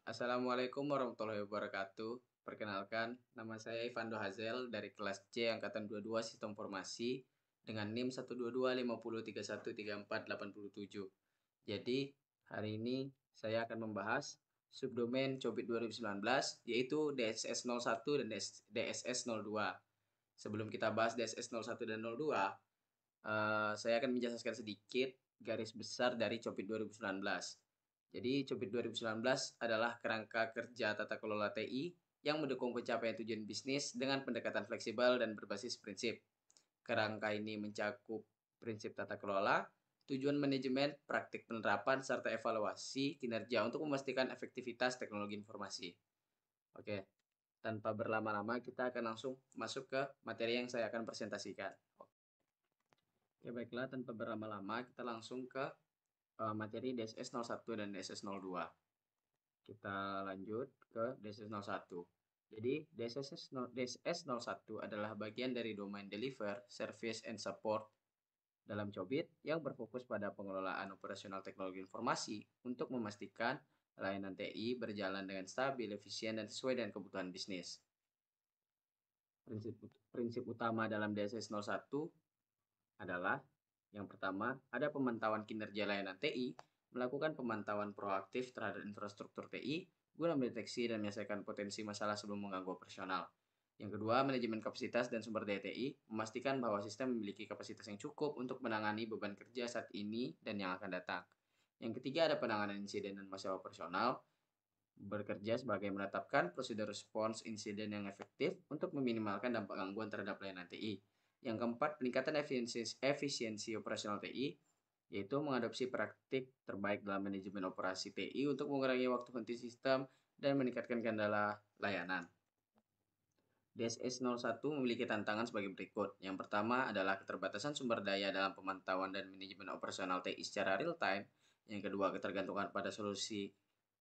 Assalamualaikum warahmatullahi wabarakatuh. Perkenalkan, nama saya Ivando Hazel dari kelas C angkatan 22 Sistem Informasi dengan NIM 12250313487. Jadi, hari ini saya akan membahas subdomain Cobit 2019 yaitu DSS 01 dan DSS 02. Sebelum kita bahas DSS 01 dan 02, saya akan menjelaskan sedikit garis besar dari Cobit 2019. Jadi, Cobit 2019 adalah kerangka kerja tata kelola TI yang mendukung pencapaian tujuan bisnis dengan pendekatan fleksibel dan berbasis prinsip. Kerangka ini mencakup prinsip tata kelola, tujuan manajemen, praktik penerapan, serta evaluasi kinerja untuk memastikan efektivitas teknologi informasi. Oke, tanpa berlama-lama kita akan langsung masuk ke materi yang saya akan presentasikan. Oke, baiklah, tanpa berlama-lama kita langsung ke materi DSS 01 dan DSS 02. Kita lanjut ke DSS 01. Jadi DSS 01 adalah bagian dari domain Deliver, Service, and Support dalam Cobit yang berfokus pada pengelolaan operasional teknologi informasi untuk memastikan layanan TI berjalan dengan stabil, efisien, dan sesuai dengan kebutuhan bisnis. Prinsip utama dalam DSS 01 adalah yang pertama, ada pemantauan kinerja layanan TI, melakukan pemantauan proaktif terhadap infrastruktur TI guna mendeteksi dan menyelesaikan potensi masalah sebelum mengganggu operasional. Yang kedua, manajemen kapasitas dan sumber daya TI, memastikan bahwa sistem memiliki kapasitas yang cukup untuk menangani beban kerja saat ini dan yang akan datang. Yang ketiga, ada penanganan insiden dan masalah operasional, bekerja sebagai menetapkan prosedur respons insiden yang efektif untuk meminimalkan dampak gangguan terhadap layanan TI. Yang keempat, peningkatan efisiensi operasional TI, yaitu mengadopsi praktik terbaik dalam manajemen operasi TI untuk mengurangi waktu henti sistem dan meningkatkan kendala layanan. DSS 01 memiliki tantangan sebagai berikut. Yang pertama adalah keterbatasan sumber daya dalam pemantauan dan manajemen operasional TI secara real time. Yang kedua, ketergantungan pada solusi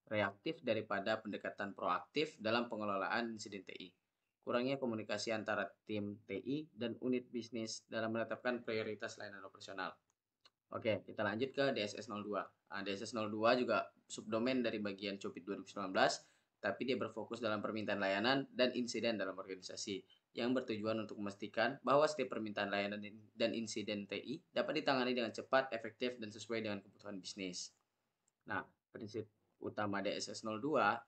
reaktif daripada pendekatan proaktif dalam pengelolaan insiden TI. Kurangnya komunikasi antara tim TI dan unit bisnis dalam menetapkan prioritas layanan operasional. Oke, kita lanjut ke DSS 02. DSS 02 juga subdomain dari bagian Cobit 2019, tapi dia berfokus dalam permintaan layanan dan insiden dalam organisasi yang bertujuan untuk memastikan bahwa setiap permintaan layanan dan insiden TI dapat ditangani dengan cepat, efektif, dan sesuai dengan kebutuhan bisnis. Nah, prinsip utama DSS 02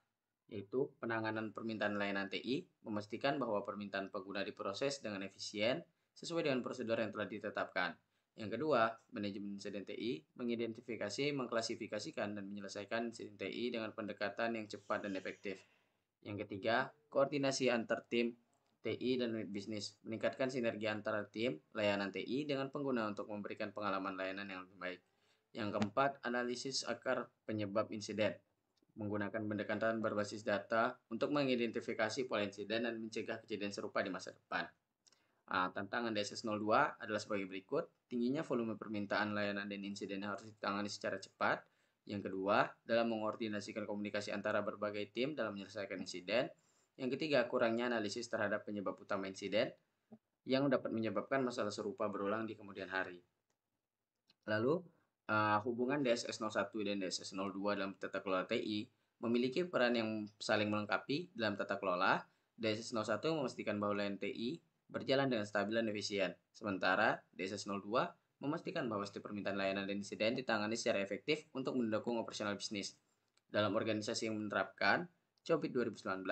yaitu penanganan permintaan layanan TI, memastikan bahwa permintaan pengguna diproses dengan efisien sesuai dengan prosedur yang telah ditetapkan. Yang kedua, manajemen insiden TI, mengidentifikasi, mengklasifikasikan, dan menyelesaikan insiden TI dengan pendekatan yang cepat dan efektif. Yang ketiga, koordinasi antar tim TI dan unit bisnis, meningkatkan sinergi antara tim layanan TI dengan pengguna untuk memberikan pengalaman layanan yang lebih baik. Yang keempat, analisis akar penyebab insiden, menggunakan pendekatan berbasis data untuk mengidentifikasi pola insiden dan mencegah kejadian serupa di masa depan. Tantangan DSS 02 adalah sebagai berikut. Tingginya volume permintaan layanan dan insiden yang harus ditangani secara cepat. Yang kedua, dalam mengkoordinasikan komunikasi antara berbagai tim dalam menyelesaikan insiden. Yang ketiga, kurangnya analisis terhadap penyebab utama insiden yang dapat menyebabkan masalah serupa berulang di kemudian hari. Lalu, hubungan DSS 01 dan DSS 02 dalam tata kelola TI memiliki peran yang saling melengkapi dalam tata kelola. DSS 01 memastikan bahwa layanan TI berjalan dengan stabil dan efisien, sementara DSS 02 memastikan bahwa setiap permintaan layanan dan insiden ditangani secara efektif untuk mendukung operasional bisnis. Dalam organisasi yang menerapkan Cobit 2019,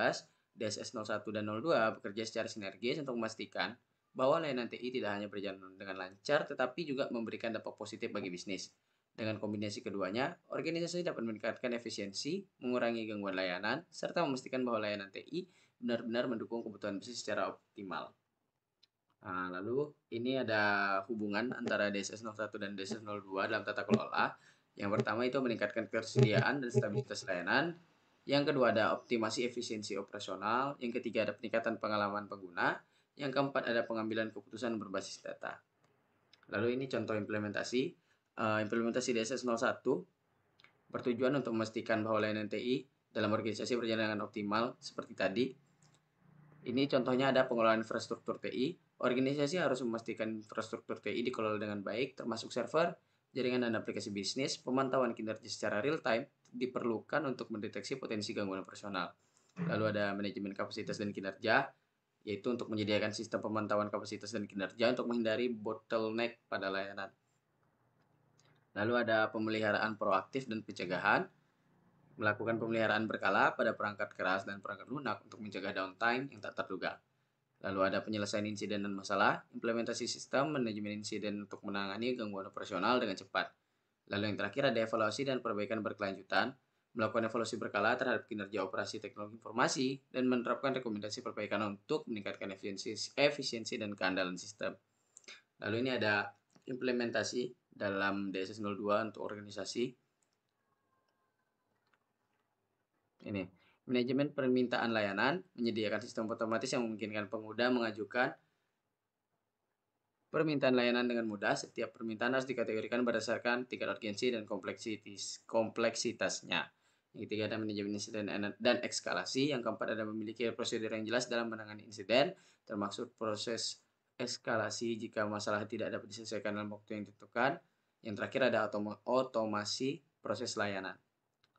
DSS 01 dan 02 bekerja secara sinergis untuk memastikan bahwa layanan TI tidak hanya berjalan dengan lancar, tetapi juga memberikan dampak positif bagi bisnis. Dengan kombinasi keduanya, organisasi dapat meningkatkan efisiensi, mengurangi gangguan layanan, serta memastikan bahwa layanan TI benar-benar mendukung kebutuhan bisnis secara optimal. Lalu ini ada hubungan antara DSS 01 dan DSS 02 dalam tata kelola. Yang pertama itu meningkatkan ketersediaan dan stabilitas layanan. Yang kedua ada optimasi efisiensi operasional. Yang ketiga ada peningkatan pengalaman pengguna. Yang keempat ada pengambilan keputusan berbasis data. Lalu ini contoh implementasi. Implementasi DSS 01 bertujuan untuk memastikan bahwa layanan TI dalam organisasi berjalan dengan optimal seperti tadi. Ini contohnya ada pengelolaan infrastruktur TI. Organisasi harus memastikan infrastruktur TI dikelola dengan baik, termasuk server, jaringan dan aplikasi bisnis, pemantauan kinerja secara real time, diperlukan untuk mendeteksi potensi gangguan operasional. Lalu ada manajemen kapasitas dan kinerja, yaitu untuk menyediakan sistem pemantauan kapasitas dan kinerja untuk menghindari bottleneck pada layanan. Lalu ada pemeliharaan proaktif dan pencegahan, melakukan pemeliharaan berkala pada perangkat keras dan perangkat lunak untuk mencegah downtime yang tak terduga. Lalu ada penyelesaian insiden dan masalah, implementasi sistem manajemen insiden untuk menangani gangguan operasional dengan cepat. Lalu yang terakhir ada evaluasi dan perbaikan berkelanjutan, melakukan evaluasi berkala terhadap kinerja operasi teknologi informasi, dan menerapkan rekomendasi perbaikan untuk meningkatkan efisiensi dan keandalan sistem. Lalu ini ada implementasi dalam DSS02 untuk organisasi. Ini, manajemen permintaan layanan, menyediakan sistem otomatis yang memungkinkan pengguna mengajukan permintaan layanan dengan mudah. Setiap permintaan harus dikategorikan berdasarkan tingkat urgensi dan kompleksitasnya. Yang ketiga ada manajemen insiden dan eskalasi. Yang keempat ada memiliki prosedur yang jelas dalam menangani insiden, termasuk proses eskalasi jika masalah tidak dapat diselesaikan dalam waktu yang ditentukan. Yang terakhir ada otomasi proses layanan.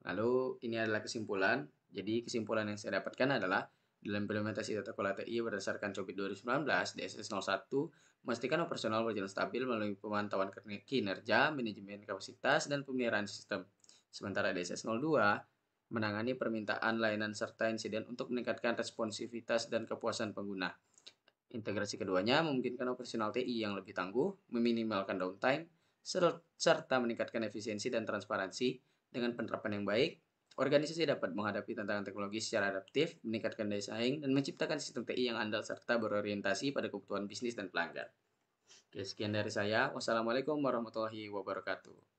Lalu ini adalah kesimpulan. Jadi kesimpulan yang saya dapatkan adalah dalam implementasi tata kelola TI berdasarkan COBIT 2019, DSS 01 memastikan operasional berjalan stabil melalui pemantauan kinerja, manajemen kapasitas, dan pemeliharaan sistem. Sementara DSS 02 menangani permintaan layanan serta insiden untuk meningkatkan responsivitas dan kepuasan pengguna. Integrasi keduanya memungkinkan operasional TI yang lebih tangguh, meminimalkan downtime, serta meningkatkan efisiensi dan transparansi. Dengan penerapan yang baik, organisasi dapat menghadapi tantangan teknologi secara adaptif, meningkatkan daya saing, dan menciptakan sistem TI yang andal serta berorientasi pada kebutuhan bisnis dan pelanggan. Oke, sekian dari saya. Wassalamualaikum warahmatullahi wabarakatuh.